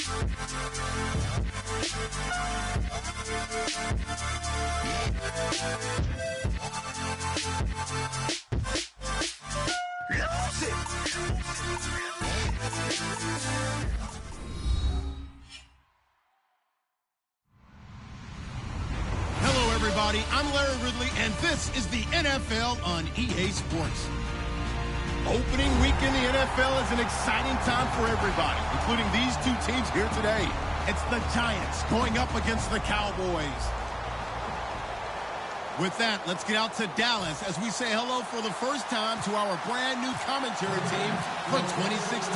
Hello, everybody. I'm Larry Ridley, and this is the NFL on EA Sports. Opening week in the NFL is an exciting time for everybody, including these two teams here today. It's the Giants going up against the Cowboys. With that, let's get out to Dallas as we say hello for the first time to our brand new commentary team for 2016.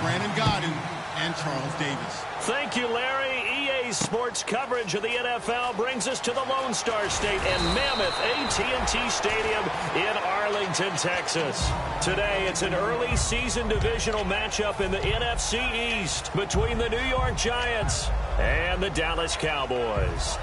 Brandon Godden and Charles Davis. Thank you, Larry. EA Sports coverage of the NFL brings us to the Lone Star State and Mammoth AT&T Stadium in Arlington, Texas. Today, it's an early season divisional matchup in the NFC East between the New York Giants and the Dallas Cowboys.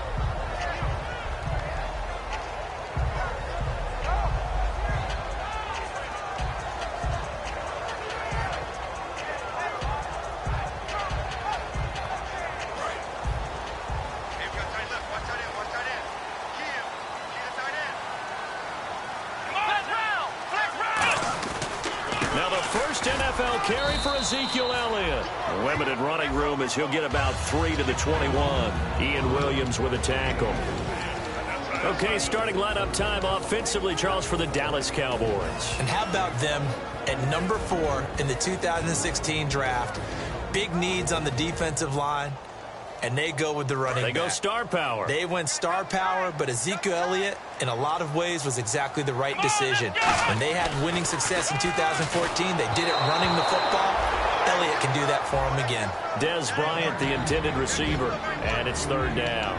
NFL carry for Ezekiel Elliott. Limited running room as he'll get about 3 to the 21. Ian Williams with a tackle. Okay, starting lineup time offensively, Charles, for the Dallas Cowboys. And how about them at number 4 in the 2016 draft? Big needs on the defensive line, and they go with the running back. They go star power. They went star power, but Ezekiel Elliott, in a lot of ways, was exactly the right decision. When they had winning success in 2014, they did it running the football. Elliott can do that for them again. Dez Bryant, the intended receiver, and it's third down.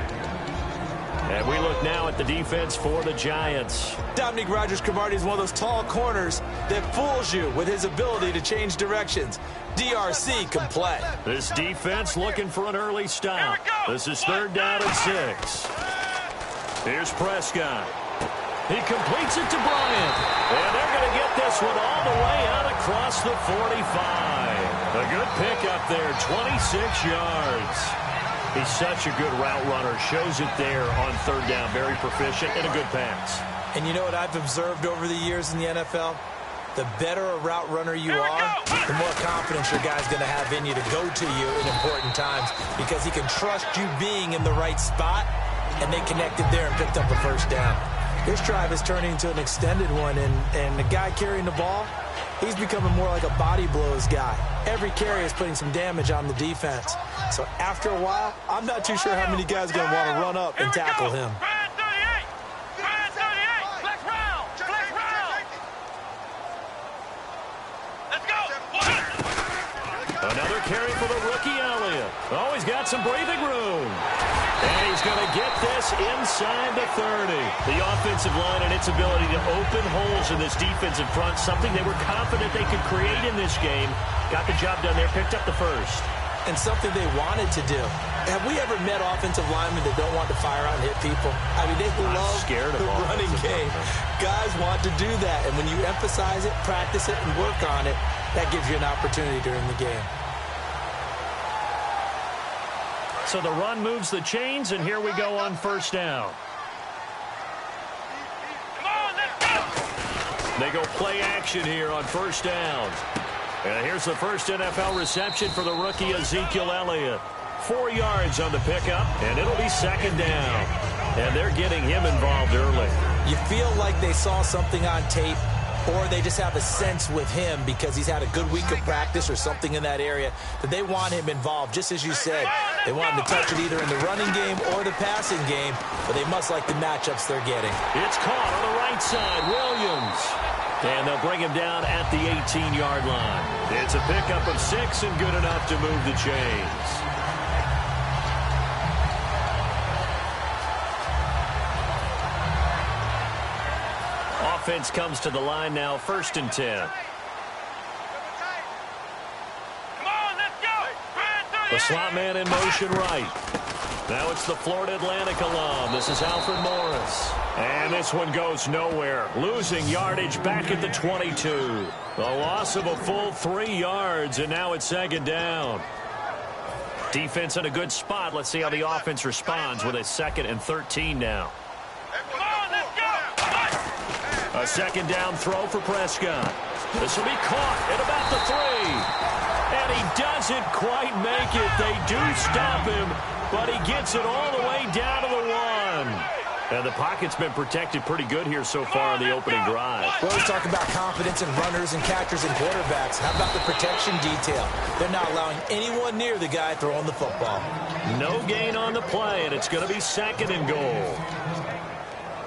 And we look now at the defense for the Giants. Dominique Rodgers-Cromartie is one of those tall corners that fools you with his ability to change directions. DRC can play. This defense looking for an early stop. This is third down and 6. Here's Prescott. He completes it to Bryant. And they're going to get this one all the way out across the 45. A good pickup there, 26 yards. He's such a good route runner. Shows it there on third down. Very proficient and a good pass. And you know what I've observed over the years in the NFL? The better a route runner you are, the more confidence your guy's going to have in you to go to you in important times because he can trust you being in the right spot, and they connected there and picked up a first down. This drive is turning into an extended one, and the guy carrying the ball, he's becoming more like a body blows guy. Every carry is putting some damage on the defense. So after a while, I'm not too sure how many guys are going to want to run up and tackle him. Another carry for the rookie Elliott. Oh, he's got some breathing room. And he's going to get this inside the 30. The offensive line and its ability to open holes in this defensive front, something they were confident they could create in this game. Got the job done there, picked up the first. And something they wanted to do. Have we ever met offensive linemen that don't want to fire out and hit people? I mean, they love the running game. Guys want to do that. And when you emphasize it, practice it, and work on it, that gives you an opportunity during the game. So the run moves the chains, and here we go on first down. They go play action here on first down. And here's the first NFL reception for the rookie Ezekiel Elliott. 4 yards on the pickup, and it'll be second down. And they're getting him involved early. You feel like they saw something on tape, or they just have a sense with him because he's had a good week of practice or something in that area that they want him involved. Just as you said, they want him to touch it either in the running game or the passing game, but they must like the matchups they're getting. It's caught on the right side, Williams. And they'll bring him down at the 18-yard line. It's a pickup of 6 and good enough to move the chains. Offense comes to the line now, 1st and 10. The slot man in motion right. Now it's the Florida Atlantic alum. This is Alfred Morris. And this one goes nowhere. Losing yardage back at the 22. A loss of a full 3 yards, and now it's second down. Defense in a good spot. Let's see how the offense responds with a 2nd and 13 now. Come on, let's go. A 2nd down throw for Prescott. This will be caught at about the 3. And he doesn't quite make it. They do stop him, but he gets it all the way down to the 1. And the pocket's been protected pretty good here so far in the opening drive. Well, we talk about confidence in runners and catchers and quarterbacks. How about the protection detail? They're not allowing anyone near the guy throwing the football. No gain on the play, and it's going to be 2nd and goal.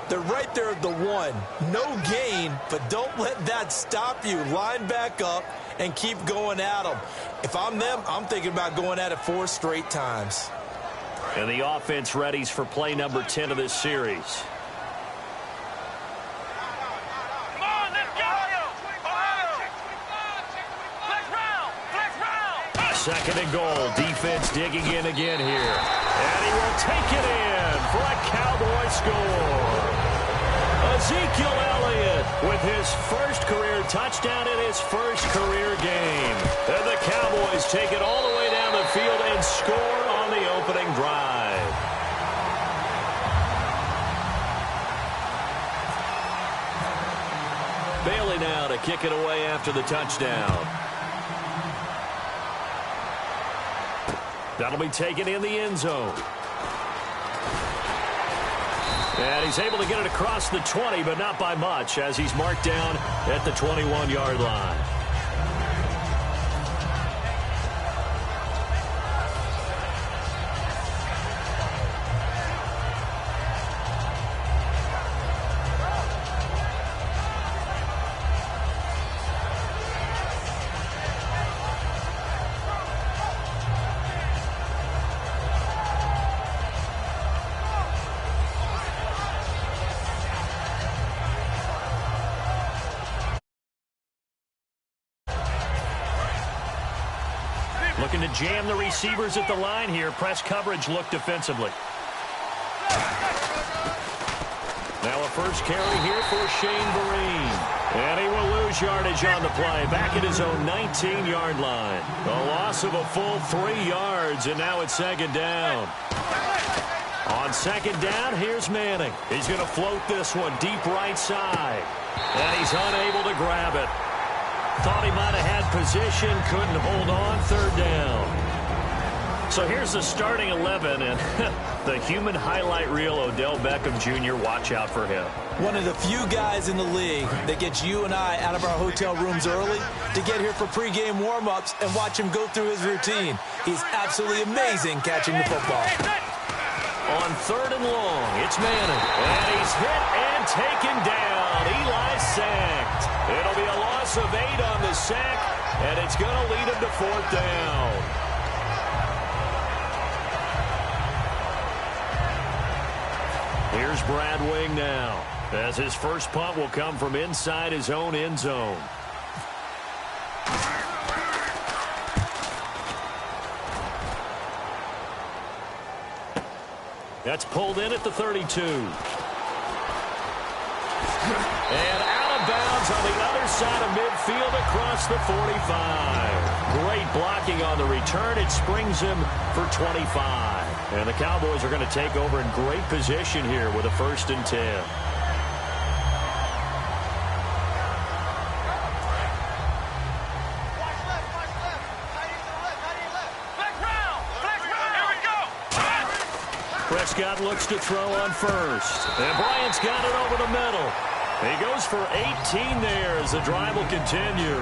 They're right there at the 1. No gain, but don't let that stop you. Line back up and keep going at them. If I'm them, I'm thinking about going at it 4 straight times. And the offense readies for play number 10 of this series. Come on, let's go. Flex round. 2nd and goal. Defense digging in again here. And he will take it in for a Cowboy score. Ezekiel Elliott with his first career touchdown in his first career game. And the Cowboys take it all the way down the field and score on the opening drive. Bailey now to kick it away after the touchdown. That'll be taken in the end zone. And he's able to get it across the 20, but not by much, as he's marked down at the 21-yard line. Looking to jam the receivers at the line here. Press coverage look defensively. Now a first carry here for Shane Vereen. And he will lose yardage on the play. Back at his own 19-yard line. A loss of a full 3 yards, and now it's 2nd down. On 2nd down, here's Manning. He's going to float this one deep right side. And he's unable to grab it. Thought he might have had position, couldn't hold on. 3rd down. So here's the starting 11, and the human highlight reel, Odell Beckham Jr., watch out for him. One of the few guys in the league that gets you and I out of our hotel rooms early to get here for pregame warm-ups and watch him go through his routine. He's absolutely amazing catching the football. On 3rd and long, it's Manning. And he's hit and taken down. Eli sacked. It'll be a loss of 8 on the sack, and it's going to lead him to 4th down. Here's Brad Wing now, as his first punt will come from inside his own end zone. That's pulled in at the 32. And out of bounds on the other side of midfield across the 45. Great blocking on the return. It springs him for 25. And the Cowboys are going to take over in great position here with a 1st and 10. Prescott looks to throw on first. And Bryant's got it over the middle. He goes for 18 there as the drive will continue.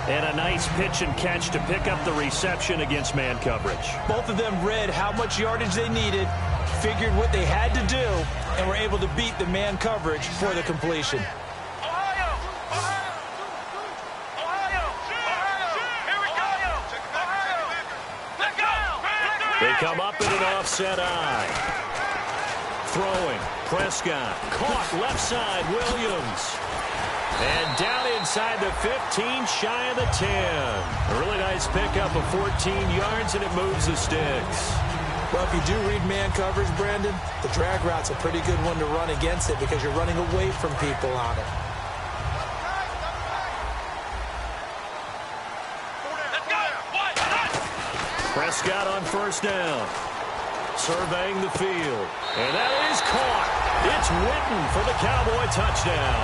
And a nice pitch and catch to pick up the reception against man coverage. Both of them read how much yardage they needed, figured what they had to do, and were able to beat the man coverage for the completion. They come up in an offset eye. Throwing. Prescott. Caught left side. Williams. And down inside the 15, shy of the 10. A really nice pickup of 14 yards, and it moves the sticks. Well, if you do read man coverage, Brandon, the drag route's a pretty good one to run against it because you're running away from people on it. Prescott on first down. Surveying the field. And that is caught. It's Witten for the Cowboy touchdown.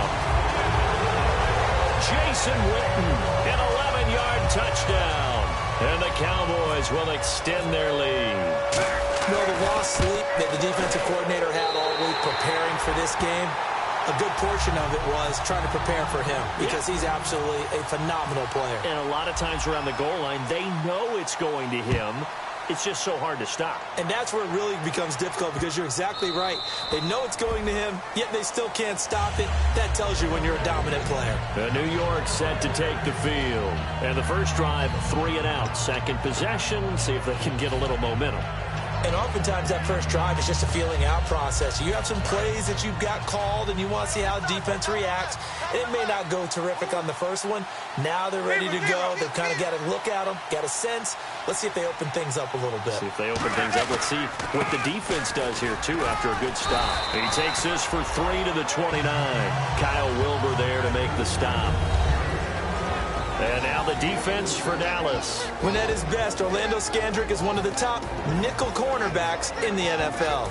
Jason Witten, an 11-yard touchdown. And the Cowboys will extend their lead. You know, the lost sleep that the defensive coordinator had all week preparing for this game, a good portion of it was trying to prepare for him because he's absolutely a phenomenal player. And a lot of times around the goal line, they know it's going to him. It's just so hard to stop. And that's where it really becomes difficult because you're exactly right. They know it's going to him, yet they still can't stop it. That tells you when you're a dominant player. New York set to take the field. And the first drive, 3 and out. Second possession, see if they can get a little momentum. And oftentimes that first drive is just a feeling out process. You have some plays that you've got called and you want to see how defense reacts. It may not go terrific on the first one. Now they're ready to go. They've kind of got to look at them, got a sense. Let's see if they open things up a little bit. See if they open things up. Let's see what the defense does here, too, after a good stop. He takes this for 3 to the 29. Kyle Wilbur there to make the stop. And now the defense for Dallas. When at his best, Orlando Scandrick is one of the top nickel cornerbacks in the NFL.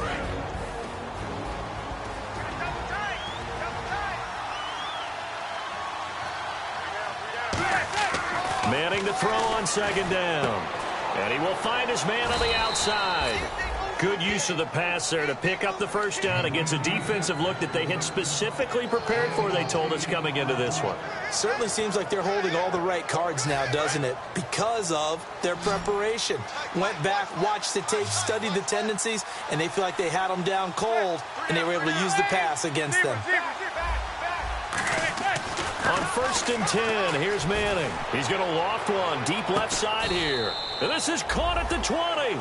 Manning to throw on second down. And he will find his man on the outside. Good use of the pass there to pick up the first down against a defensive look that they had specifically prepared for, they told us, coming into this one. Certainly seems like they're holding all the right cards now, doesn't it? Because of their preparation. Went back, watched the tape, studied the tendencies, and they feel like they had them down cold, and they were able to use the pass against them. On 1st and 10, here's Manning. He's going to loft one deep left side here. And this is caught at the 20.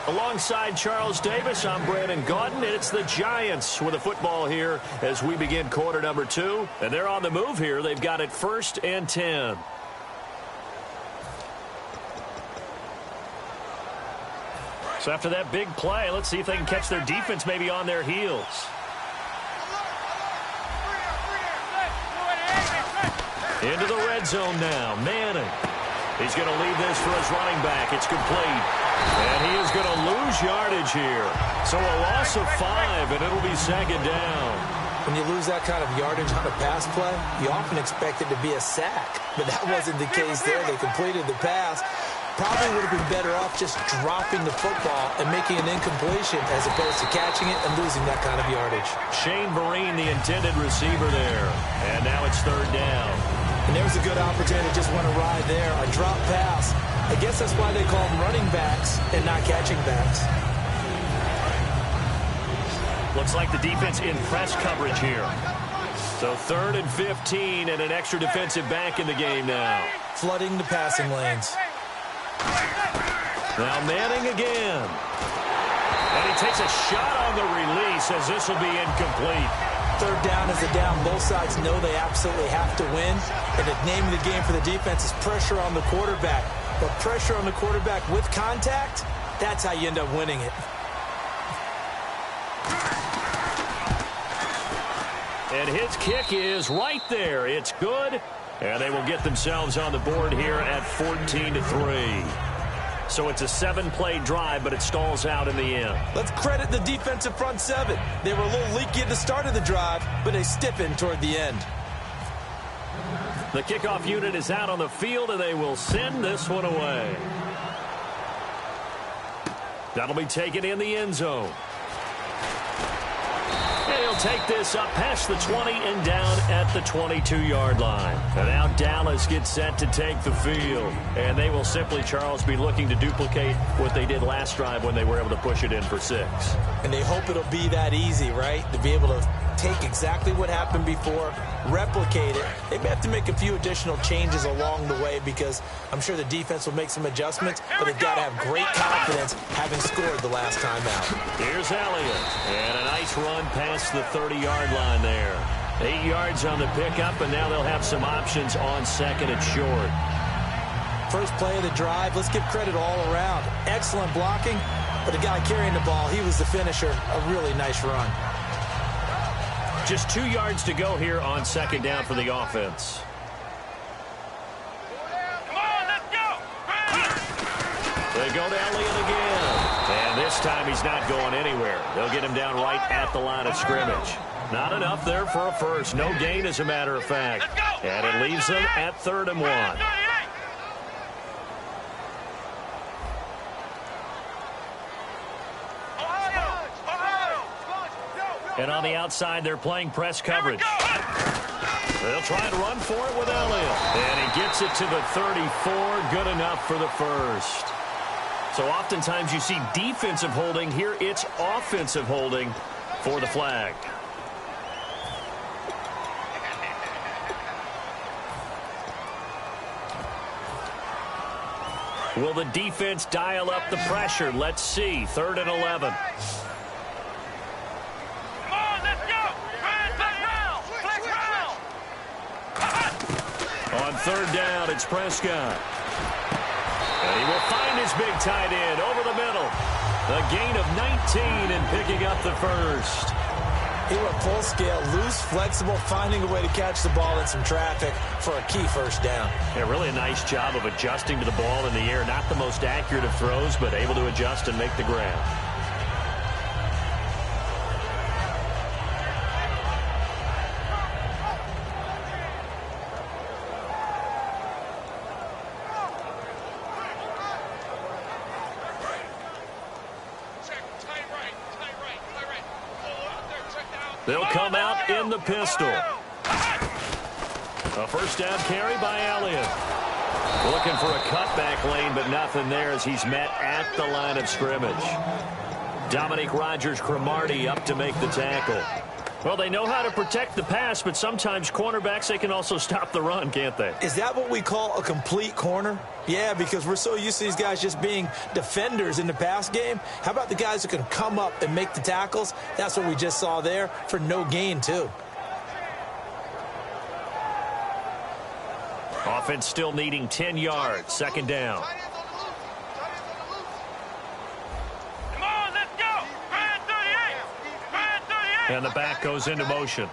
Alongside Charles Davis, I'm Brandon Gaudin, and it's the Giants with the football here as we begin quarter number 2. And they're on the move here. They've got it 1st and 10. So after that big play, let's see if they can catch their defense maybe on their heels. Into the red zone now. Manning. He's going to leave this for his running back. It's complete. And he is going to lose yardage here. So a loss of 5, and it'll be second down. When you lose that kind of yardage on a pass play, you often expect it to be a sack. But that wasn't the case there. They completed the pass. Probably would have been better off just dropping the football and making an incompletion as opposed to catching it and losing that kind of yardage. Shane Vereen, the intended receiver there. And now it's third down. And there's a good opportunity to just want to ride there. A drop pass. I guess that's why they call them running backs and not catching backs. Looks like the defense in press coverage here. So 3rd and 15 and an extra defensive back in the game now. Flooding the passing lanes. Now Manning again. And he takes a shot on the release as this will be incomplete. Third down is a down. Both sides know they absolutely have to win. And the name of the game for the defense is pressure on the quarterback. But pressure on the quarterback with contact, that's how you end up winning it. And his kick is right there. It's good. And they will get themselves on the board here at 14-3. So it's a 7-play drive, but it stalls out in the end. Let's credit the defensive front 7. They were a little leaky at the start of the drive, but they stiffened toward the end. The kickoff unit is out on the field, and they will send this one away. That'll be taken in the end zone. And he'll take this up past the 20 and down at the 22-yard line. And now Dallas gets set to take the field. And they will simply, Charles, be looking to duplicate what they did last drive when they were able to push it in for 6. And they hope it'll be that easy, right? To be able to take exactly what happened before, replicate it. They may have to make a few additional changes along the way because I'm sure the defense will make some adjustments, but they've got to have great confidence having scored the last time out. Here's Elliott. And a nice run past the 30-yard line there. 8 yards on the pickup, and now they'll have some options on second and short. First play of the drive, let's give credit all around. Excellent blocking, but the guy carrying the ball, he was the finisher. A really nice run. Just 2 yards to go here on second down for the offense. Come on, let's go! The They go to Elliott again. And this time he's not going anywhere. They'll get him down right at the line of scrimmage. Not enough there for a first. No gain, as a matter of fact. And it leaves them at 3rd and 1. And on the outside, they're playing press coverage. They'll try and run for it with Elliott. And he gets it to the 34. Good enough for the first. So oftentimes you see defensive holding. Here it's offensive holding for the flag. Will the defense dial up the pressure? Let's see. 3rd and 11. On 3rd down, it's Prescott. And he will find his big tight end over the middle. A gain of 19 and picking up the first. He went full scale, loose, flexible, finding a way to catch the ball in some traffic for a key first down. Yeah, really a nice job of adjusting to the ball in the air. Not the most accurate of throws, but able to adjust and make the grab. They'll come out in the pistol. A first down carry by Elliott. Looking for a cutback lane, but nothing there as he's met at the line of scrimmage. Dominique Rodgers-Cromartie up to make the tackle. Well, they know how to protect the pass, but sometimes cornerbacks, they can also stop the run, can't they? Is that what we call a complete corner? Yeah, because we're so used to these guys just being defenders in the pass game. How about the guys who can come up and make the tackles? That's what we just saw there for no gain, too. Offense still needing 10 yards. 2nd down. And the back goes into motion.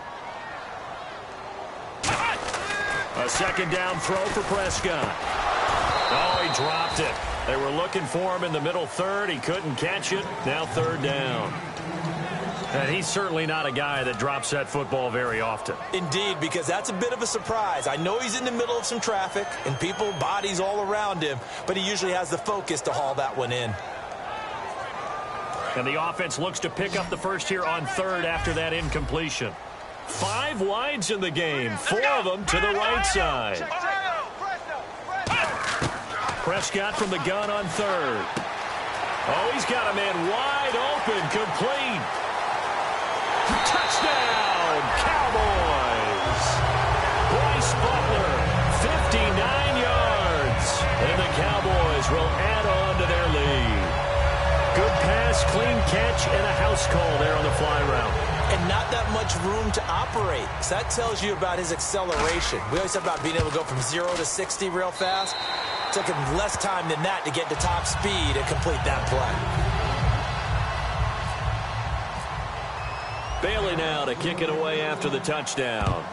A 2nd down throw for Prescott. Oh, he dropped it. They were looking for him in the middle 3rd. He couldn't catch it. Now 3rd down. And he's certainly not a guy that drops that football very often. Indeed, because that's a bit of a surprise. I know he's in the middle of some traffic and people, bodies all around him, but he usually has the focus to haul that one in. And the offense looks to pick up the first here on 3rd after that incompletion. 5 wides in the game, 4 of them to the right side. Prescott from the gun on 3rd. Oh, he's got a man wide open, complete. Touchdown, Cowboys. Bryce Butler, 59 yards. And the Cowboys will add on to their lead. Good pass, clean catch, and a house call there on the fly route. And not that much room to operate. So that tells you about his acceleration. We always talk about being able to go from 0 to 60 real fast. It took him less time than that to get to top speed and complete that play. Bailey now to kick it away after the touchdown.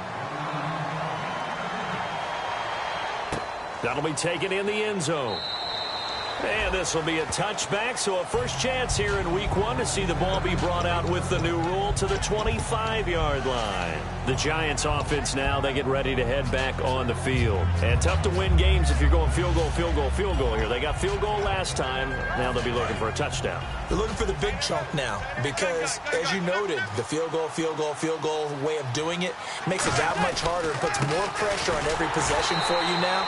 That'll be taken in the end zone. And this will be a touchback, so a first chance here in week 1 to see the ball be brought out with the new rule to the 25-yard line. The Giants offense now, they get ready to head back on the field. And tough to win games if you're going field goal, field goal, field goal here. They got field goal last time. Now they'll be looking for a touchdown. They're looking for the big chunk now because, as you noted, the field goal way of doing it makes it that much harder and puts more pressure on every possession for you now.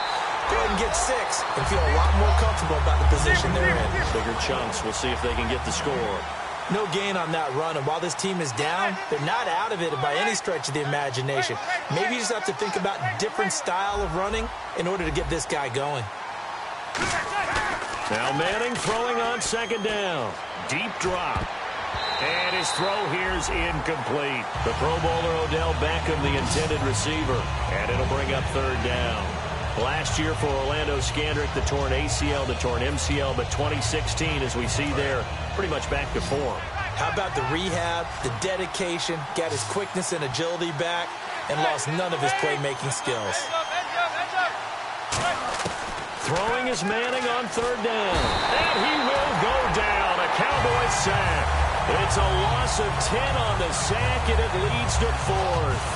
Go ahead and get 6 and feel a lot more comfortable about the position they're in. Bigger chunks. We'll see if they can get the score. No gain on that run, and while this team is down, they're not out of it by any stretch of the imagination. Maybe you just have to think about different style of running in order to get this guy going. Now Manning throwing on 2nd down. Deep drop. And his throw here is incomplete. The Pro Bowler Odell Beckham, the intended receiver. And it'll bring up 3rd down. Last year for Orlando Scandrick, the torn ACL, the torn MCL, but 2016, as we see there, pretty much back to form. How about the rehab, the dedication, got his quickness and agility back, and lost none of his playmaking skills. Throwing his Manning on third down. And he will go down. A Cowboys sack. It's a loss of 10 on the sack, and it leads to fourth.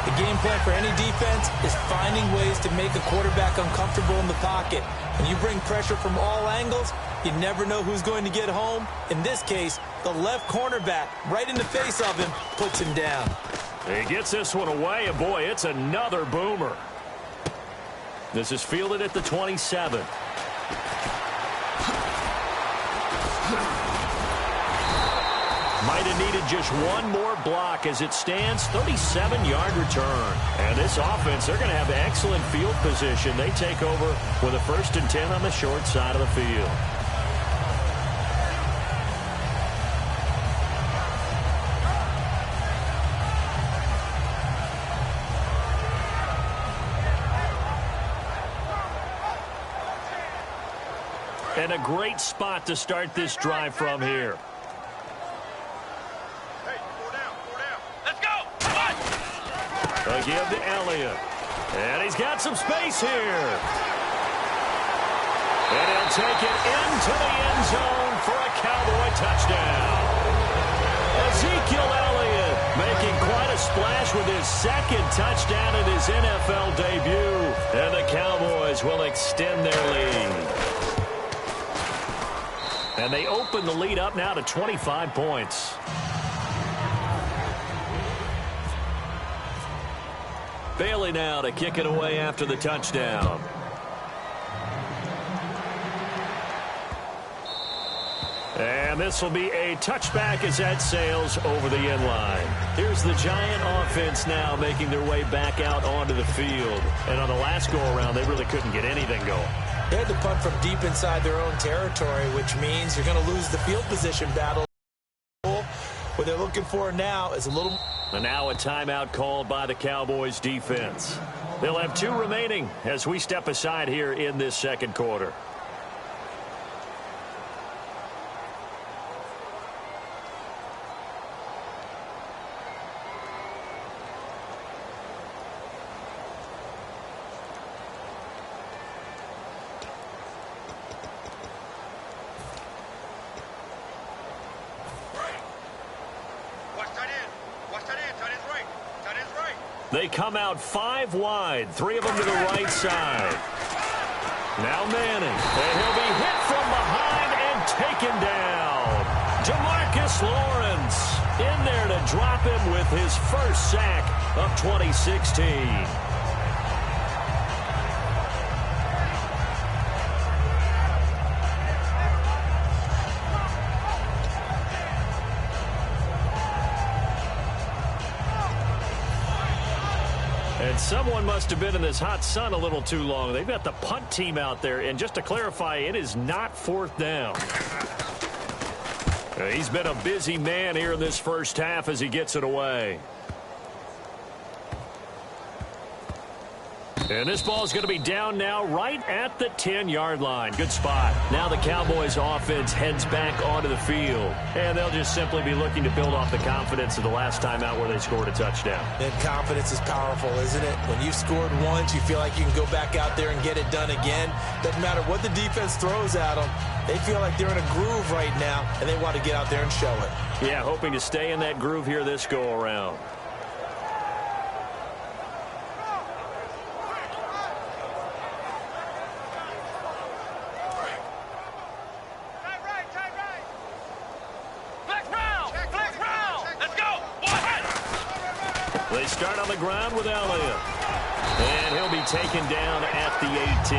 The game plan for any defense is finding ways to make a quarterback uncomfortable in the pocket. When you bring pressure from all angles, you never know who's going to get home. In this case, the left cornerback, right in the face of him, puts him down. He gets this one away, and boy, it's another boomer. This is fielded at the 27. Might have needed just one more block as it stands, 37-yard return. And this offense, they're going to have excellent field position. They take over with a 1st and 10 on the short side of the field. And a great spot to start this drive from here. A give to Elliott. And he's got some space here. And he'll take it into the end zone for a Cowboy touchdown. Ezekiel Elliott making quite a splash with his 2nd touchdown in his NFL debut. And the Cowboys will extend their lead. And they open the lead up now to 25 points. Bailey now to kick it away after the touchdown. And this will be a touchback as that sails over the end line. Here's the Giant offense now making their way back out onto the field. And on the last go-around, they really couldn't get anything going. They had to punt from deep inside their own territory, which means you're going to lose the field position battle. What they're looking for now is a little... And now a timeout called by the Cowboys defense. They'll have 2 remaining as we step aside here in this 2nd quarter. They come out 5 wide, 3 of them to the right side. Now Manning, and he'll be hit from behind and taken down. DeMarcus Lawrence in there to drop him with his 1st sack of 2016. And someone must have been in this hot sun a little too long. They've got the punt team out there. And just to clarify, it is not 4th down. He's been a busy man here in this first half as he gets it away. And this ball is going to be down now right at the 10-yard line. Good spot. Now the Cowboys offense heads back onto the field. And they'll just simply be looking to build off the confidence of the last time out where they scored a touchdown. And confidence is powerful, isn't it? When you've scored once, you feel like you can go back out there and get it done again. Doesn't matter what the defense throws at them. They feel like they're in a groove right now, and they want to get out there and show it. Yeah, hoping to stay in that groove here this go-around. They start on the ground with Elliott. And he'll be taken down at the 18.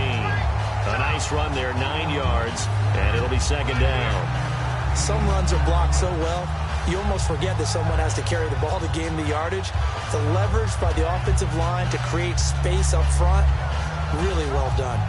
A nice run there, 9 yards, and it'll be 2nd down. Some runs are blocked so well, you almost forget that someone has to carry the ball to gain the yardage. The leverage by the offensive line to create space up front, really well done.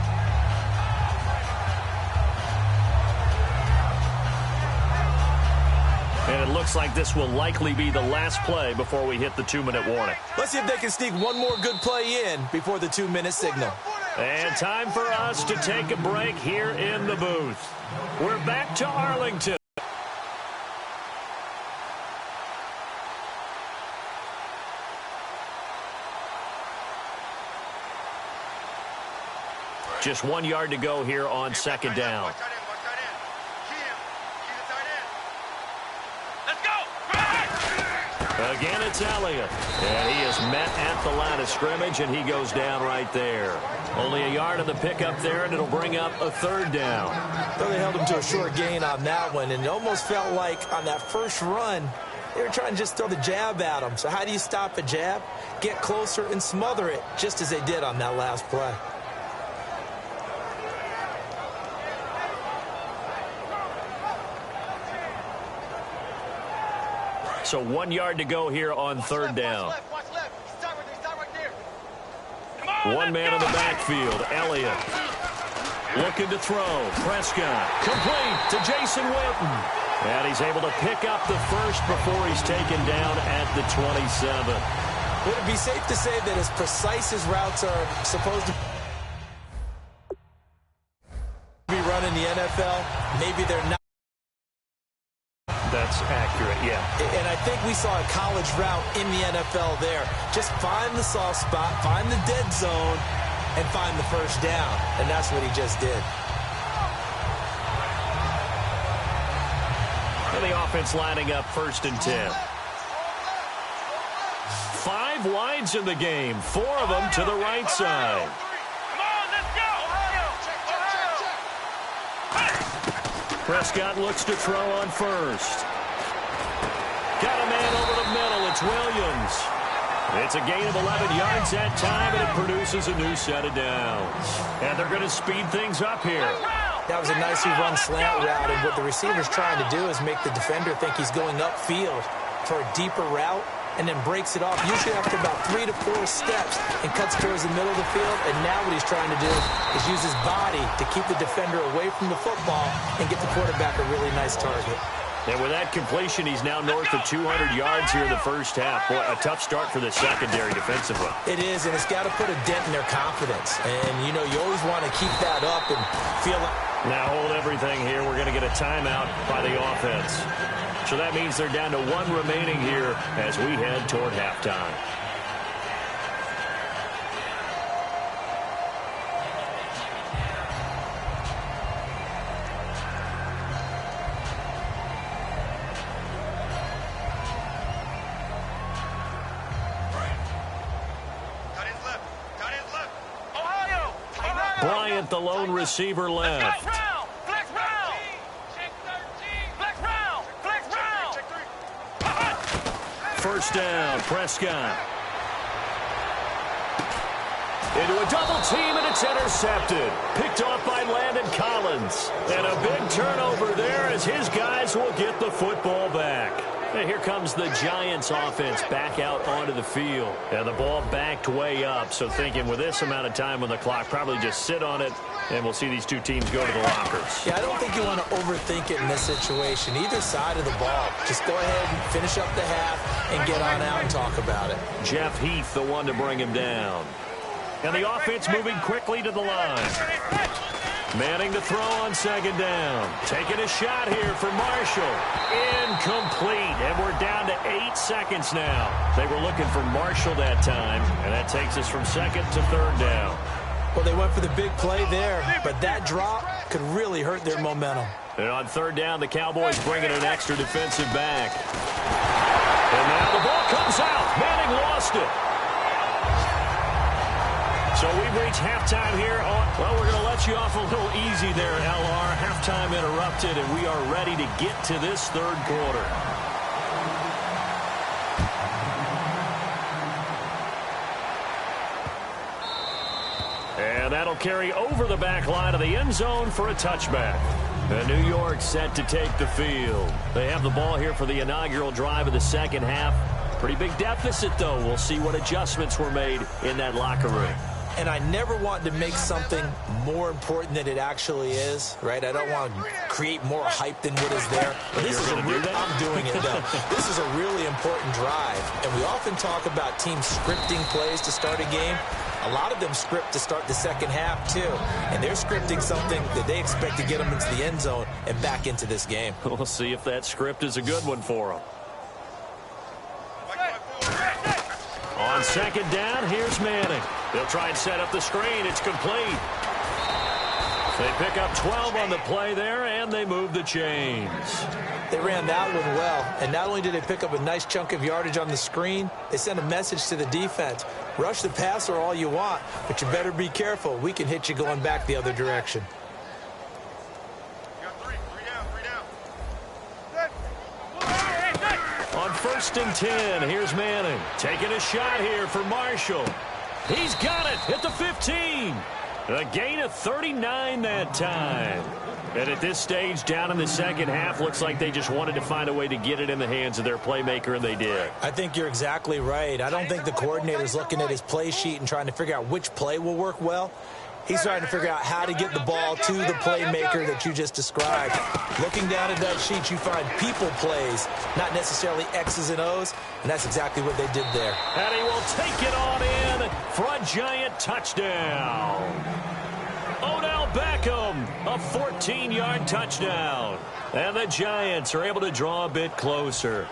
And it looks like this will likely be the last play before we hit the 2-minute warning. Let's see if they can sneak one more good play in before the 2-minute signal. And time for us to take a break here in the booth. We're back to Arlington. Just 1 yard to go here on second down. Let's go. Again, it's Elliott. And he is met at the line of scrimmage, and he goes down right there. Only a yard on the pickup there, and it'll bring up a third down. Well, they held him to a short gain on that one, and it almost felt like on that first run, they were trying to just throw the jab at him. So how do you stop a jab? Get closer and smother it, just as they did on that last play. So 1 yard to go here on third down. Watch left. Stop right there. Come on, One man in the backfield, Elliott. Looking to throw. Prescott. Complete to Jason Witten. And he's able to pick up the first before he's taken down at the 27. Would it be safe to say that as precise as routes are supposed to be run in the NFL, maybe they're not? That's accurate, yeah. And I think we saw a college route in the NFL there. Just find the soft spot, find the dead zone, and find the first down. And that's what he just did. And the offense lining up 1st and 10. 5 wides in the game, 4 of them to the right side. Come on, let's go. Prescott looks to throw on first. Got a man over the middle. It's Williams. It's a gain of 11 yards that time, and it produces a new set of downs. And they're going to speed things up here. That was a nicely run slant route, and what the receiver's trying to do is make the defender think he's going upfield for a deeper route, and then breaks it off, usually after about 3 to 4 steps, and cuts towards the middle of the field. And now what he's trying to do is use his body to keep the defender away from the football and get the quarterback a really nice target. And with that completion, he's now north of 200 yards here in the first half. Boy, a tough start for the secondary defensively. It is, and it's got to put a dent in their confidence. And, you know, you always want to keep that up and feel like... Now hold everything here. We're going to get a timeout by the offense. So that means they're down to 1 remaining here as we head toward halftime. Bryant, the lone receiver, left. Flex round. Check 13. Flex round. Flex round. First down, Prescott. Into a double team, and it's intercepted. Picked off by Landon Collins. And a big turnover there as his guys will get the football back. And here comes the Giants offense back out onto the field. And the ball backed way up. So thinking with this amount of time on the clock, probably just sit on it, and we'll see these two teams go to the lockers. Yeah, I don't think you want to overthink it in this situation. Either side of the ball. Just go ahead and finish up the half and get on out and talk about it. Jeff Heath, the one to bring him down. And the offense moving quickly to the line. Manning to throw on second down. Taking a shot here for Marshall. Incomplete. And we're down to 8 seconds now. They were looking for Marshall that time. And that takes us from second to third down. Well, they went for the big play there, but that drop could really hurt their momentum. And on third down, the Cowboys bringing an extra defensive back. And now the ball comes out. Manning lost it. So we've reached halftime here. Well, we're going to let you off a little easy there, LR. Halftime interrupted, and we are ready to get to this third quarter. And that'll carry over the back line of the end zone for a touchback. And New York set to take the field. They have the ball here for the inaugural drive of the second half. Pretty big deficit, though. We'll see what adjustments were made in that locker room. And I never want to make something more important than it actually is, right? I don't want to create more hype than what is there. But this is I'm doing it, though. This is a really important drive. And we often talk about teams scripting plays to start a game. A lot of them script to start the second half, too. And they're scripting something that they expect to get them into the end zone and back into this game. We'll see if that script is a good one for them. On second down, here's Manning. They'll try and set up the screen. It's complete. They pick up 12 on the play there, and they move the chains. They ran that one well, and not only did they pick up a nice chunk of yardage on the screen, they sent a message to the defense. Rush the passer all you want, but you better be careful. We can hit you going back the other direction. You got three down. On 1st and 10, here's Manning. Taking a shot here for Marshall. He's got it at the 15. A gain of 39 that time. And at this stage, down in the second half, looks like they just wanted to find a way to get it in the hands of their playmaker, and they did. I think you're exactly right. I don't think the coordinator's looking at his play sheet and trying to figure out which play will work well. He's trying to figure out how to get the ball to the playmaker that you just described. Looking down at that sheet, you find people plays, not necessarily X's and O's, and that's exactly what they did there. And he will take it on in for a giant touchdown. Odell Beckham, a 14-yard touchdown. And the Giants are able to draw a bit closer.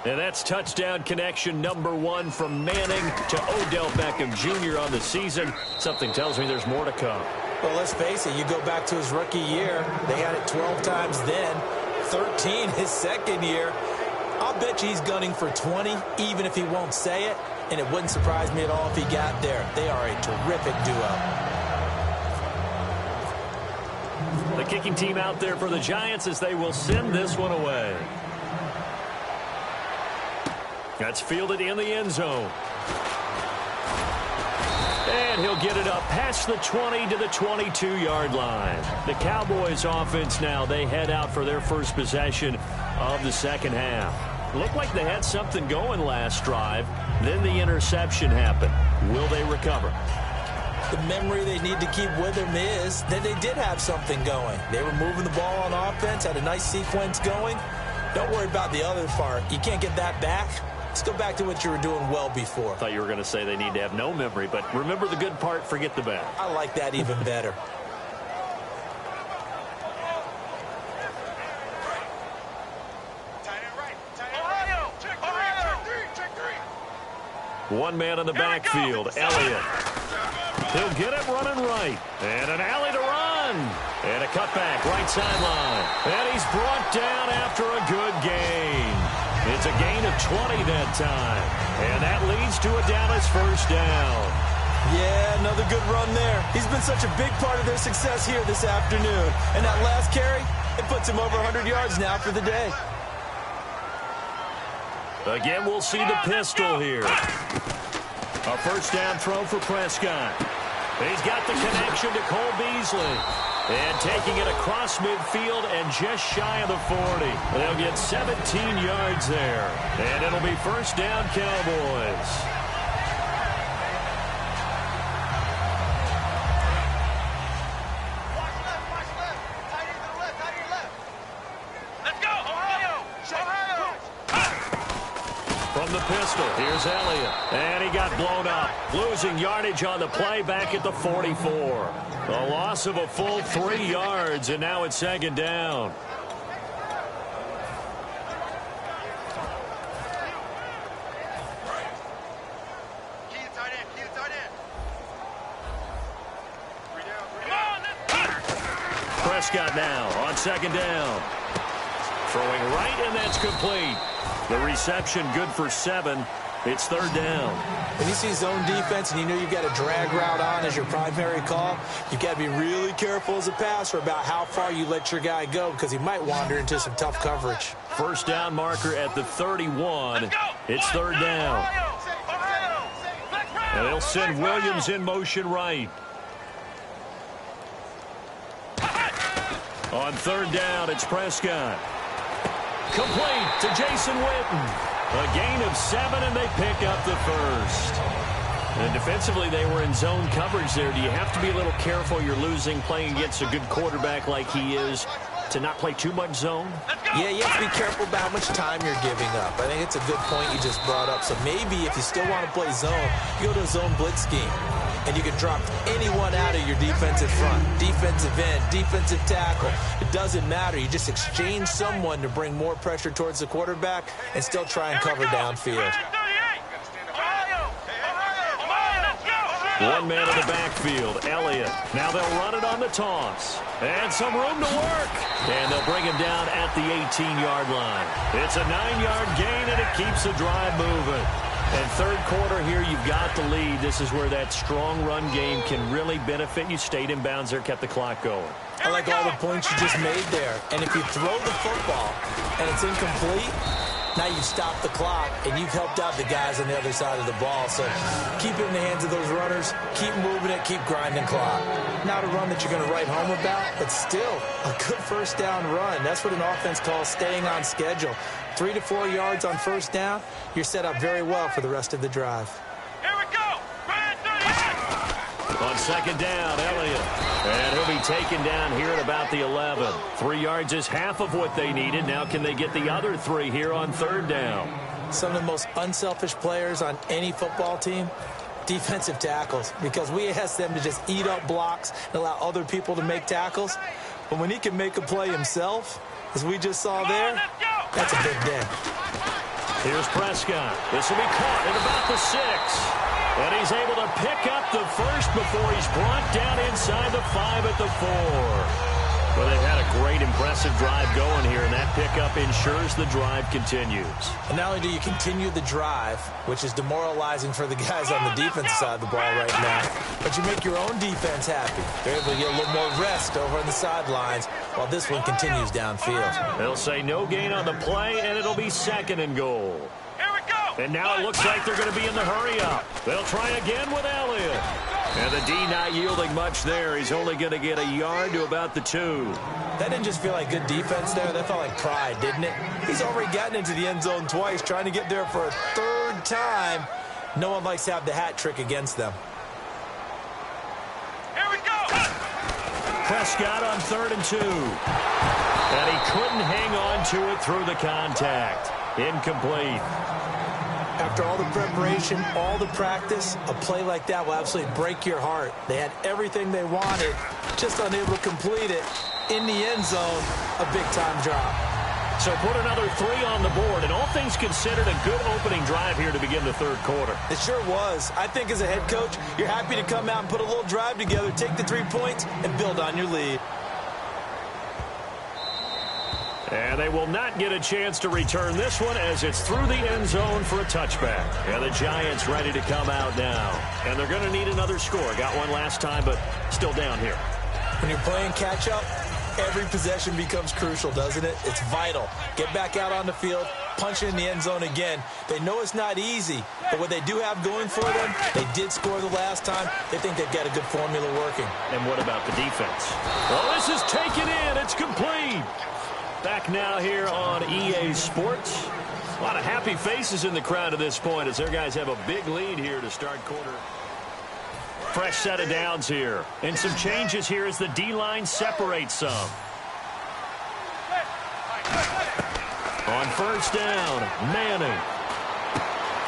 And that's touchdown connection number 1 from Manning to Odell Beckham Jr. on the season. Something tells me there's more to come. Well, let's face it, you go back to his rookie year, they had it 12 times then, 13 his second year. I'll bet you he's gunning for 20, even if he won't say it, and it wouldn't surprise me at all if he got there. They are a terrific duo. The kicking team out there for the Giants as they will send this one away. That's fielded in the end zone. And he'll get it up past the 20 to the 22-yard line. The Cowboys offense now, they head out for their first possession of the second half. Looked like they had something going last drive. Then the interception happened. Will they recover? The memory they need to keep with them is that they did have something going. They were moving the ball on offense, had a nice sequence going. Don't worry about the other part. You can't get that back. Let's go back to what you were doing well before. I thought you were going to say they need to have no memory, but remember the good part, forget the bad. I like that even better. One man in the backfield, Elliott. He'll get it running right. And an alley to run. And a cutback, right sideline. And he's brought down after a good gain. It's a gain of 20 that time. And that leads to a Dallas first down. Yeah, another good run there. He's been such a big part of their success here this afternoon. And that last carry, it puts him over 100 yards now for the day. Again, we'll see the pistol here. A first down throw for Prescott. He's got the connection to Cole Beasley. And taking it across midfield and just shy of the 40. They'll get 17 yards there. And it'll be first down, Cowboys. From the pistol, here's Elliott. And he got blown up. Losing yardage on the play back at the 44. A loss of a full 3 yards, and now it's second down. Prescott now on second down. Throwing right, and that's complete. The reception good for 7. It's third down. When you see zone defense and you know you've got a drag route on as your primary call, you've got to be really careful as a passer about how far you let your guy go because he might wander into some tough coverage. First down marker at the 31. It's third down. And they'll send Williams in motion right. On third down, it's Prescott. Complete to Jason Witten. A gain of 7, and they pick up the first. And defensively, they were in zone coverage there. Do you have to be a little careful? You're losing, playing against a good quarterback like he is, to not play too much zone? Yeah, you have to be careful about how much time you're giving up. I think it's a good point you just brought up. So maybe if you still want to play zone, you go to a zone blitz scheme. And you can drop anyone out of your defensive front, defensive end, defensive tackle. It doesn't matter. You just exchange someone to bring more pressure towards the quarterback and still try and cover downfield. One man in the backfield, Elliott. Now they'll run it on the toss. And some room to work. And they'll bring him down at the 18-yard line. It's a 9-yard gain, and it keeps the drive moving. And third quarter here, you've got the lead. This is where that strong run game can really benefit you. Stayed in bounds there, kept the clock going. I like all the points you just made there. And if you throw the football and it's incomplete, now you've stopped the clock and you've helped out the guys on the other side of the ball. So keep it in the hands of those runners. Keep moving it. Keep grinding clock. Not a run that you're going to write home about, but still a good first down run. That's what an offense calls staying on schedule. 3 to 4 yards on first down, you're set up very well for the rest of the drive. Here we go. On second down, Elliott. And he'll be taken down here at about the 11. 3 yards is half of what they needed. Now can they get the other 3 here on third down? Some of the most unselfish players on any football team, defensive tackles, because we ask them to just eat up blocks and allow other people to make tackles. But when he can make a play himself, as we just saw there, that's a big day. Here's Prescott. This will be caught at about the 6. And he's able to pick up the first before he's brought down inside the 5 at the 4. Well, they've had a great, impressive drive going here, and that pickup ensures the drive continues. And not only do you continue the drive, which is demoralizing for the guys on the defensive side of the ball right now, but you make your own defense happy. They're able to get a little more rest over on the sidelines while this one continues downfield. They'll say no gain on the play, and it'll be 2nd and goal. And now it looks like they're going to be in the hurry-up. They'll try again with Elliott. And the D not yielding much there. He's only going to get a yard to about the 2. That didn't just feel like good defense there. That felt like pride, didn't it? He's already gotten into the end zone twice, trying to get there for a 3rd time. No one likes to have the hat trick against them. Here we go. Prescott on 3rd and 2. And he couldn't hang on to it through the contact. Incomplete. After all the preparation, all the practice, a play like that will absolutely break your heart. They had everything they wanted, just unable to complete it. In the end zone, a big-time drop. So put another 3 on the board, and all things considered, a good opening drive here to begin the third quarter. It sure was. I think as a head coach, you're happy to come out and put a little drive together, take the 3 points, and build on your lead. And they will not get a chance to return this one as it's through the end zone for a touchback. And the Giants ready to come out now. And they're going to need another score. Got one last time, but still down here. When you're playing catch-up, every possession becomes crucial, doesn't it? It's vital. Get back out on the field, punch it in the end zone again. They know it's not easy, but what they do have going for them, they did score the last time. They think they've got a good formula working. And what about the defense? Well, this is taken in. It's complete. Back now here on EA Sports. A lot of happy faces in the crowd at this point as their guys have a big lead here to start quarter. Fresh set of downs here. And some changes here as the D-line separates some. On first down, Manning.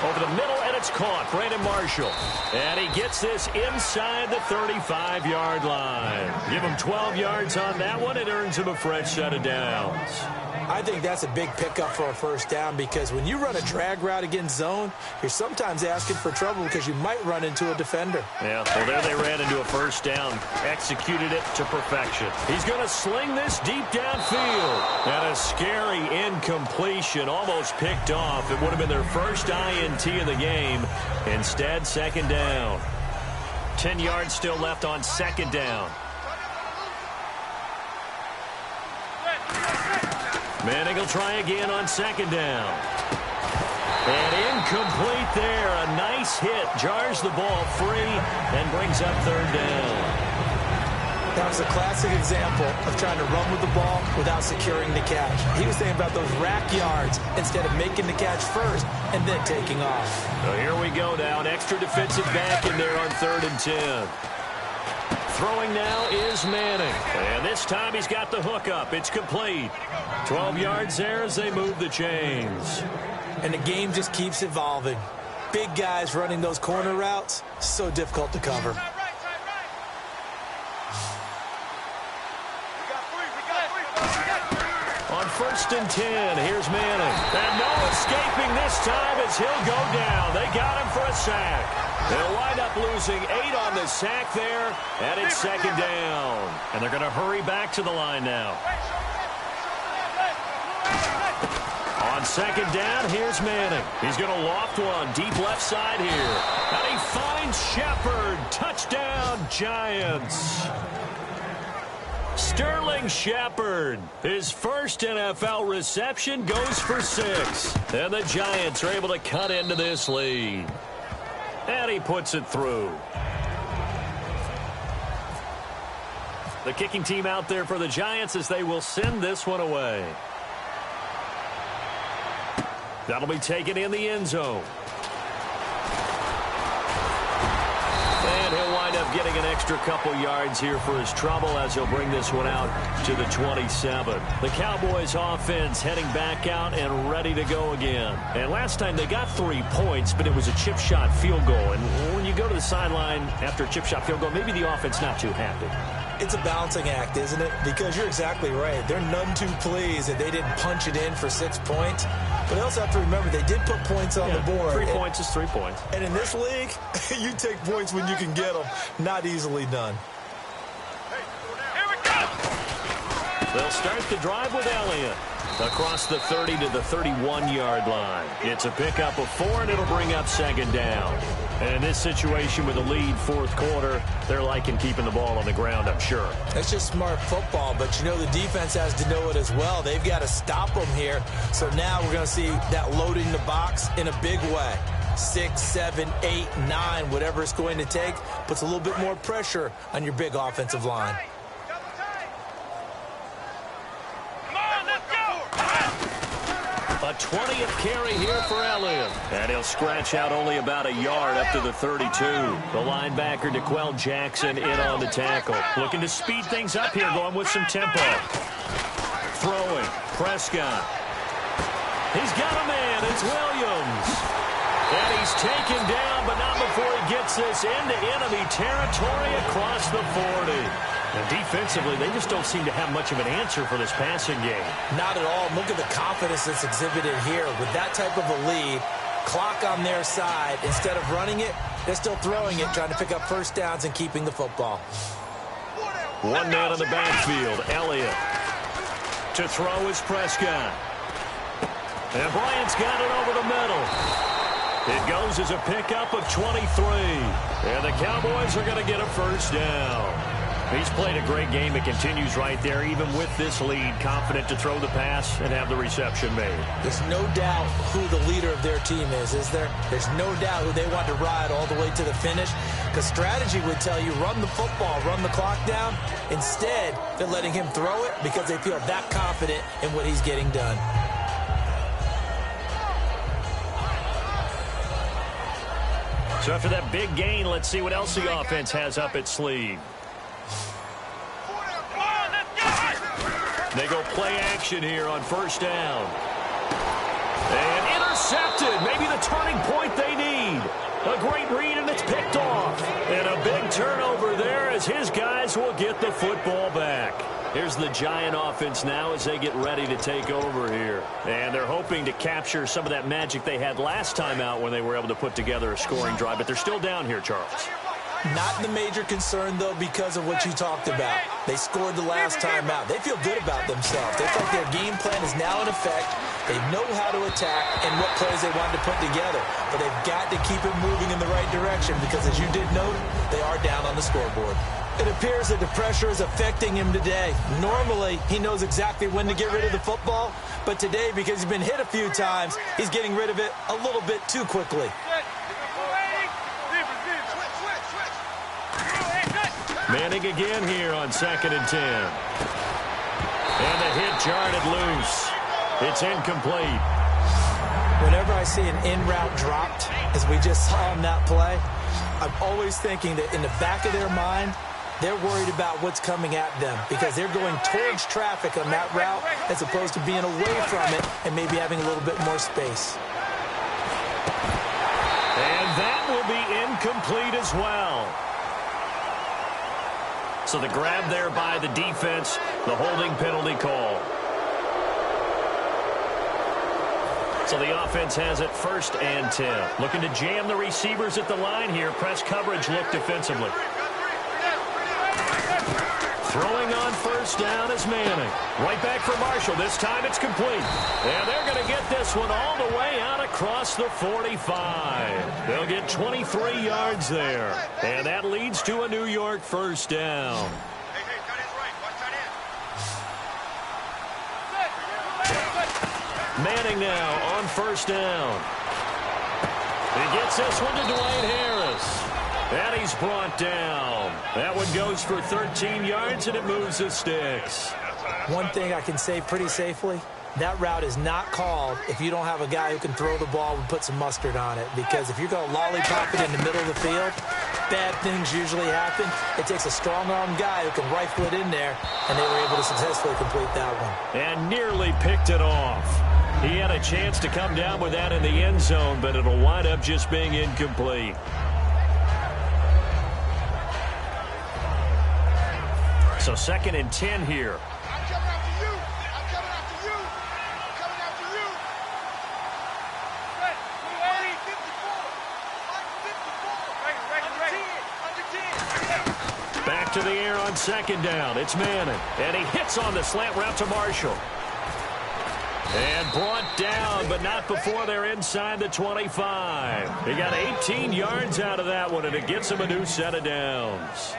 Over the middle, and it's caught. Brandon Marshall. And he gets this inside the 35-yard line. Give him 12 yards on that one. It earns him a fresh set of downs. I think that's a big pickup for a first down because when you run a drag route against zone, you're sometimes asking for trouble because you might run into a defender. Yeah, well, there they ran into a first down. Executed it to perfection. He's going to sling this deep downfield. And a scary incompletion, almost picked off. It would have been their first INT of the game. Instead, 2nd down. 10 yards still left on 2nd down. Manning will try again on 2nd down. And incomplete there. A nice hit. Jars the ball free and brings up 3rd down. That was a classic example of trying to run with the ball without securing the catch. He was thinking about those rack yards instead of making the catch first and then taking off. So here we go now. An extra defensive back in there on 3rd and 10. Throwing now is Manning. And this time he's got the hook up. It's complete. 12 yards there as they move the chains. And the game just keeps evolving. Big guys running those corner routes, so difficult to cover. On 1st and 10, here's Manning. And no escaping this time as he'll go down. They got him for a sack. They'll wind up losing 8 on the sack there, and it's second down. And they're going to hurry back to the line now. On second down, here's Manning. He's going to loft one deep left side here. And he finds Shepard. Touchdown, Giants. Sterling Shepard, his first NFL reception, goes for 6. And the Giants are able to cut into this lead. And he puts it through. The kicking team out there for the Giants as they will send this one away. That'll be taken in the end zone. And he'll wind up getting an extra couple yards here for his trouble as he'll bring this one out to the 27. The Cowboys offense heading back out and ready to go again. And last time they got 3 points, but it was a chip shot field goal. And when you go to the sideline after a chip shot field goal, maybe the offense not too happy. It's a balancing act, isn't it? Because you're exactly right. They're none too pleased that they didn't punch it in for 6 points. But they also have to remember they did put points on the board. 3 points is 3 points. And in this league, you take points when you can get them. Not easily done. Here we go. They'll start the drive with Elliott. Across the 30 to the 31-yard line. It's a pickup of 4, and it'll bring up second down. And in this situation with a lead fourth quarter, they're liking keeping the ball on the ground, I'm sure. That's just smart football, but you know the defense has to know it as well. They've got to stop them here. So now we're going to see that loading the box in a big way. 6, 7, 8, 9, whatever it's going to take, puts a little bit more pressure on your big offensive line. A 20th carry here for Elliott. And he'll scratch out only about a yard up to the 32. The linebacker, DeQuell Jackson, in on the tackle. Looking to speed things up here, going with some tempo. Throwing, Prescott. He's got a man, it's Williams. And he's taken down, but not before he gets this into enemy territory across the 40. And defensively, they just don't seem to have much of an answer for this passing game. Not at all. Look at the confidence that's exhibited here. With that type of a lead, clock on their side, instead of running it, they're still throwing it, trying to pick up first downs and keeping the football. One man on the backfield, Elliott. To throw is Prescott. And Bryant's got it over the middle. It goes as a pickup of 23. And the Cowboys are going to get a first down. He's played a great game. It continues right there, even with this lead, confident to throw the pass and have the reception made. There's no doubt who the leader of their team is there? There's no doubt who they want to ride all the way to the finish, because strategy would tell you run the football, run the clock down. Instead, they're letting him throw it because they feel that confident in what he's getting done. So after that big gain, let's see what else the offense has up its sleeve. They go play action here on first down. And intercepted. Maybe the turning point they need. A great read, and it's picked off. And a big turnover there as his guys will get the football back. Here's the Giant offense now as they get ready to take over here. And they're hoping to capture some of that magic they had last time out when they were able to put together a scoring drive. But they're still down here, Charles. Not the major concern, though, because of what you talked about. They scored the last time out. They feel good about themselves. They feel like their game plan is now in effect. They know how to attack and what plays they want to put together. But they've got to keep it moving in the right direction because, as you did note, they are down on the scoreboard. It appears that the pressure is affecting him today. Normally, he knows exactly when to get rid of the football. But today, because he's been hit a few times, he's getting rid of it a little bit too quickly. Manning again here on 2nd and 10. And the hit jarred loose. It's incomplete. Whenever I see an in-route dropped, as we just saw on that play, I'm always thinking that in the back of their mind, they're worried about what's coming at them because they're going towards traffic on that route as opposed to being away from it and maybe having a little bit more space. And that will be incomplete as well. So the grab there by the defense, the holding penalty call. So the offense has it 1st and 10. Looking to jam the receivers at the line here. Press coverage look defensively. Throwing on 1st down is Manning. Right back for Marshall. This time it's complete. And they're going to get this one all the way out across the 45. They'll get 23 yards there. And that leads to a New York 1st down. Manning now on 1st down. He gets this one to Dwayne Harris. And he's brought down. That one goes for 13 yards, and it moves the sticks. One thing I can say pretty safely, that route is not called if you don't have a guy who can throw the ball and put some mustard on it. Because if you're going to lollipop it in the middle of the field, bad things usually happen. It takes a strong-armed guy who can rifle it in there, and they were able to successfully complete that one. And nearly picked it off. He had a chance to come down with that in the end zone, but it'll wind up just being incomplete. So 2nd and 10 here. I'm coming after you. I'm coming after you. I'm coming after you. Ready, 54. Under 10. Back to the air on 2nd down. It's Manning. And he hits on the slant route to Marshall. And brought down, but not before they're inside the 25. He got 18 yards out of that one, and it gets him a new set of downs.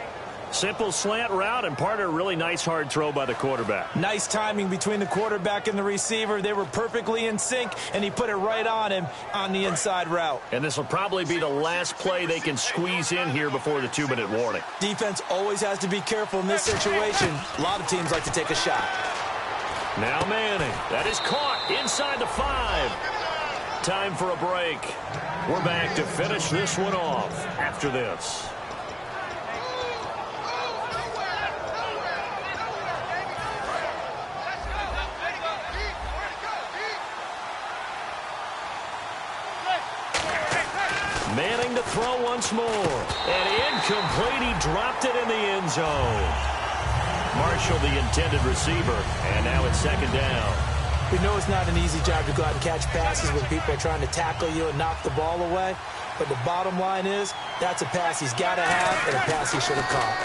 Simple slant route, and part of a really nice hard throw by the quarterback. Nice timing between the quarterback and the receiver. They were perfectly in sync, and he put it right on him on the inside route. And this will probably be the last play they can squeeze in here before the 2-minute warning. Defense always has to be careful in this situation. A lot of teams like to take a shot. Now Manning. That is caught inside the 5. Time for a break. We're back to finish this one off after this. Manning to throw once more. And incomplete. He dropped it in the end zone. Marshall, the intended receiver. And now it's 2nd down. We know it's not an easy job to go out and catch passes when people are trying to tackle you and knock the ball away. But the bottom line is, that's a pass he's got to have and a pass he should have caught.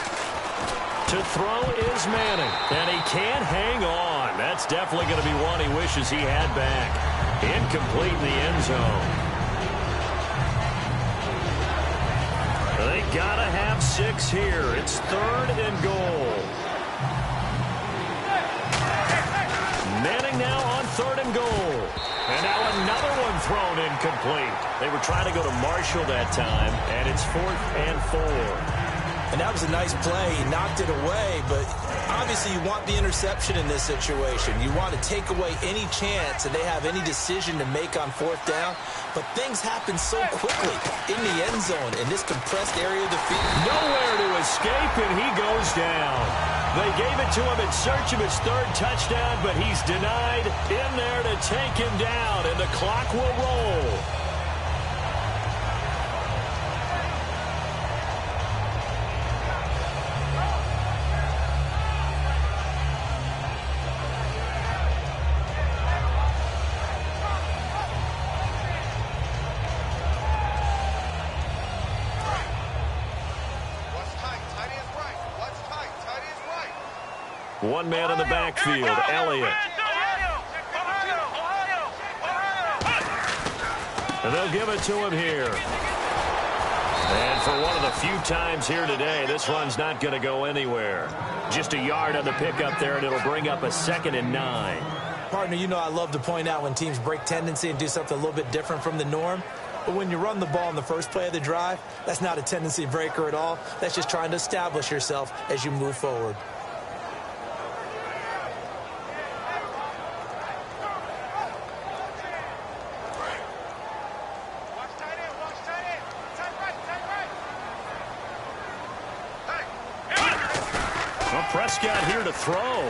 To throw is Manning. And he can't hang on. That's definitely going to be one he wishes he had back. Incomplete in the end zone. They gotta have 6 here. It's 3rd and goal. Manning now on 3rd and goal. And now another one thrown incomplete. They were trying to go to Marshall that time, and it's 4th and 4. And that was a nice play. He knocked it away, but obviously you want the interception in this situation. You want to take away any chance that they have any decision to make on 4th down. But things happen so quickly in the end zone in this compressed area of the field. Nowhere to escape, and he goes down. They gave it to him in search of his 3rd touchdown, but he's denied in there to take him down, and the clock will roll. One man in the backfield, Elliott. And they'll give it to him here. And for one of the few times here today, this run's not going to go anywhere. Just a yard on the pickup there, and it'll bring up a 2nd and 9. Partner, you know I love to point out when teams break tendency and do something a little bit different from the norm. But when you run the ball in the first play of the drive, that's not a tendency breaker at all. That's just trying to establish yourself as you move forward. Prescott here to throw.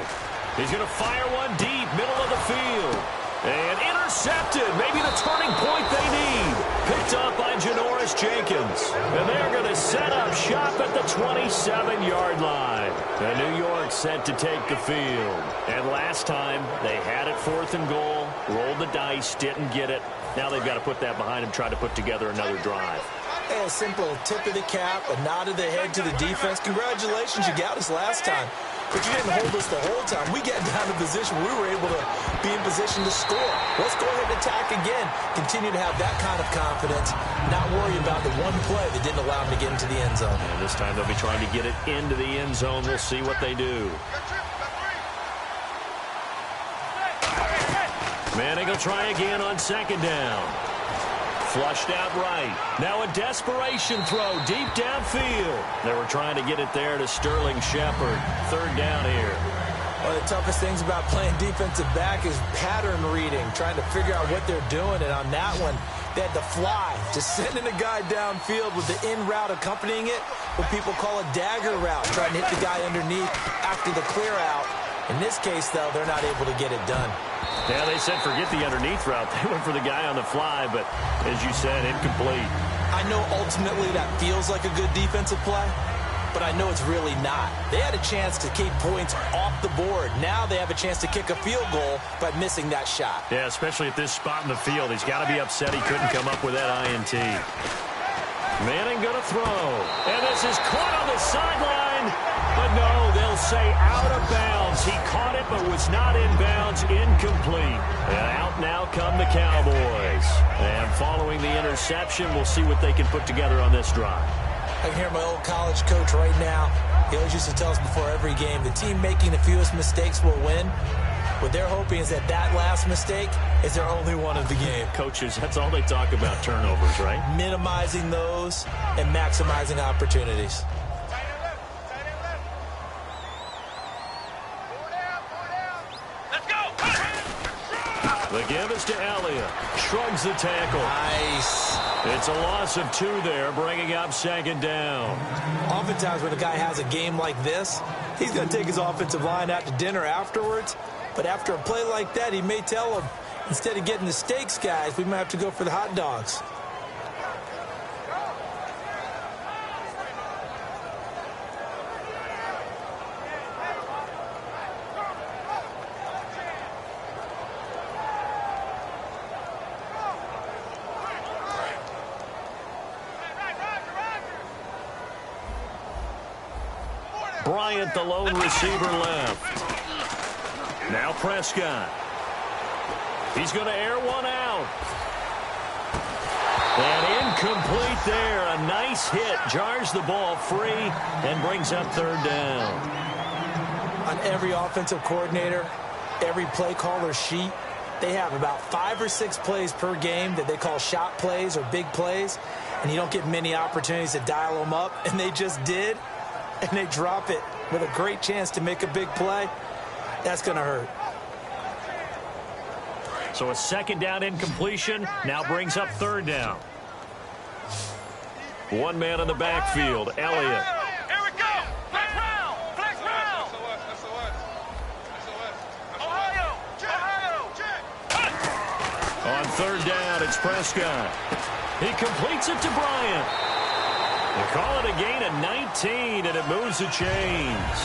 He's going to fire one deep, middle of the field. And intercepted. Maybe the turning point they need. Picked up by Janoris Jenkins. And they're going to set up shop at the 27-yard line. And New York set to take the field. And last time, they had it 4th and goal, rolled the dice, didn't get it. Now they've got to put that behind them, try to put together another drive. A simple tip of the cap, a nod of the head to the defense. Congratulations, you got us last time. But you didn't hold us the whole time. We got down to position where we were able to be in position to score. Let's go ahead and attack again. Continue to have that kind of confidence. Not worry about the one play that didn't allow them to get into the end zone. And this time they'll be trying to get it into the end zone. We'll see what they do. Manning will try again on 2nd down. Flushed out right. Now a desperation throw deep downfield. They were trying to get it there to Sterling Shepard. 3rd down here. One of the toughest things about playing defensive back is pattern reading, trying to figure out what they're doing. And on that one, they had to fly, just sending a guy downfield with the in route accompanying it, what people call a dagger route, trying to hit the guy underneath after the clear out. In this case, though, they're not able to get it done. Yeah, they said forget the underneath route. They went for the guy on the fly, but as you said, incomplete. I know ultimately that feels like a good defensive play, but I know it's really not. They had a chance to keep points off the board. Now they have a chance to kick a field goal by missing that shot. Yeah, especially at this spot in the field. He's got to be upset he couldn't come up with that INT. Manning going to throw. And this is caught on the sideline. But no, they'll say out of bounds. He caught it but was not in bounds. Incomplete. And out now come the Cowboys. And following the interception, we'll see what they can put together on this drive. I can hear my old college coach right now. He always used to tell us before every game, the team making the fewest mistakes will win. What they're hoping is that that last mistake is their only one of the game. Coaches, that's all they talk about, turnovers, right? Minimizing those and maximizing opportunities. The give is to Elliott. Shrugs the tackle. Nice. It's a loss of 2 there, bringing up 2nd down. Oftentimes when a guy has a game like this, he's going to take his offensive line out to dinner afterwards. But after a play like that, he may tell them, instead of getting the steaks, guys, we might have to go for the hot dogs. Bryant, the lone receiver, left. Now Prescott. He's going to air one out. And incomplete there. A nice hit. Jars the ball free and brings up 3rd down. On every offensive coordinator, every play caller sheet, they have about 5 or 6 plays per game that they call shot plays or big plays. And you don't get many opportunities to dial them up. And they just did. And they drop it with a great chance to make a big play. That's going to hurt. So a 2nd down incompletion now brings up 3rd down. One man in the backfield, Elliott. Here we go. Flex round. Flex round. Ohio. On 3rd down, it's Prescott. He completes it to Bryant. They call it a gain of 19, and it moves the chains.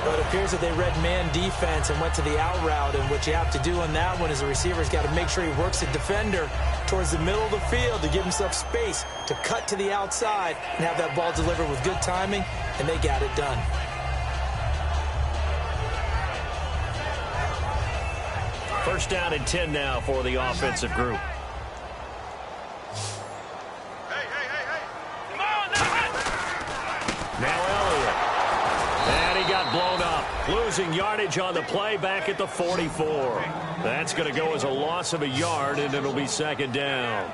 Well, it appears that they read man defense and went to the out route, and what you have to do on that one is the receiver's got to make sure he works the defender towards the middle of the field to give himself space to cut to the outside and have that ball delivered with good timing, and they got it done. First down and 10 now for the offensive group. Now Elliott. And he got blown up. Losing yardage on the play back at the 44. That's going to go as a loss of a yard, and it'll be 2nd down.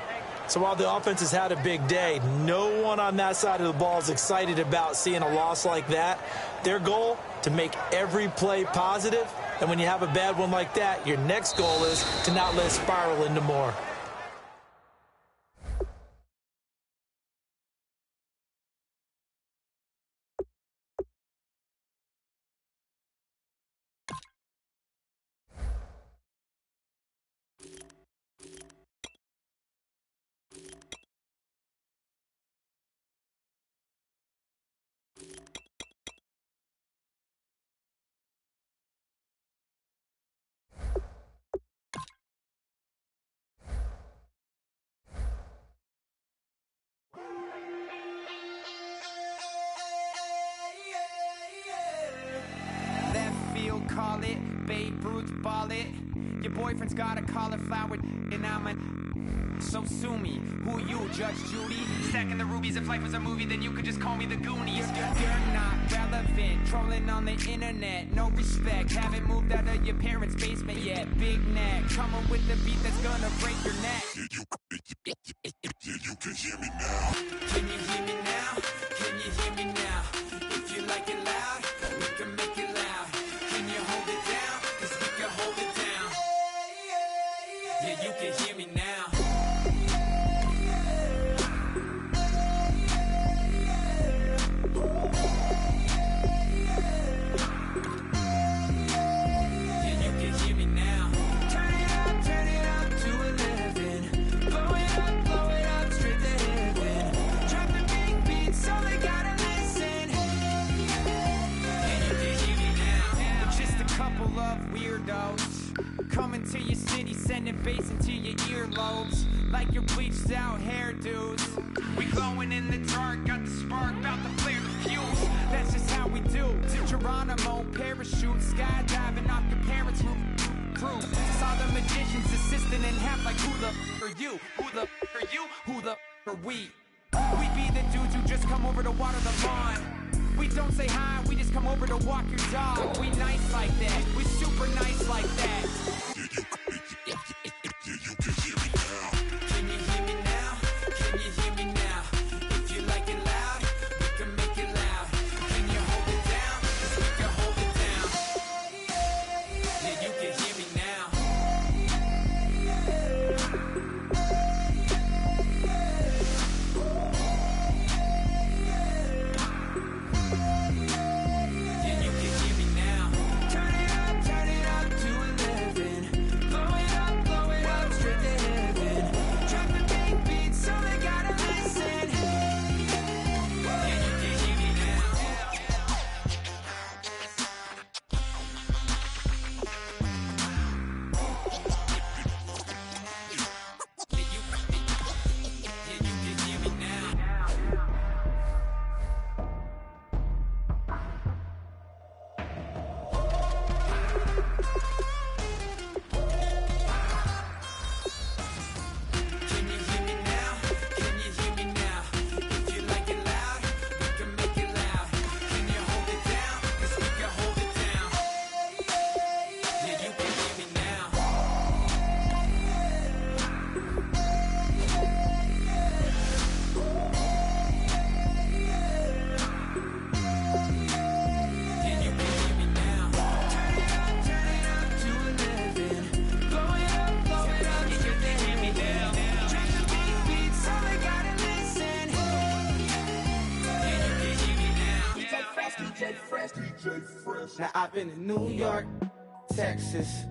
So while the offense has had a big day, no one on that side of the ball is excited about seeing a loss like that. Their goal, to make every play positive. And when you have a bad one like that, your next goal is to not let it spiral into more. it, Babe Ruth ball it. Your boyfriend's got a cauliflower and I'm a... So sue me, who you, Judge Judy? Stacking the rubies, if life was a movie, then you could just call me the Goonies. You're not relevant, trolling on the internet, no respect. Haven't moved out of your parents' basement yet. Big neck, coming with the beat that's gonna break your neck. Yeah, you can hear me now. Can you hear me now? Can you hear me now? If you like it loud, we can make it loud. Can you hold it down? 'Cause we can hold it down. Yeah, you can hear me now. Coming to your city, sending bass into your earlobes, like your bleached out hairdos. We glowing in the dark, got the spark, about to flare the fuse. That's just how we do. Geronimo, parachute, skydiving off your parents' roof. Crew, saw the magician's assistant in half, like who the are you? Who the are you? Who the are we? We be the dudes who just come over to water the lawn. We don't say hi, we just come over to walk your dog. We nice like that, we super nice like that. Yeah, you can hear me now. Can you hear me now? Can you hear me now? If you like it loud, we can make it loud. Can you hold it down? 'Cause we can hold it down. Yeah, you can hear me now. Now I've been in New York, Texas,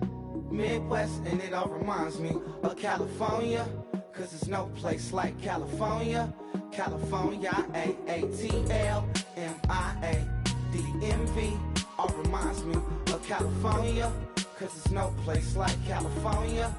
Midwest, and it all reminds me of California, 'cause there's no place like California. California, AATLMIA-DMV, all reminds me of California, 'cause there's no place like California.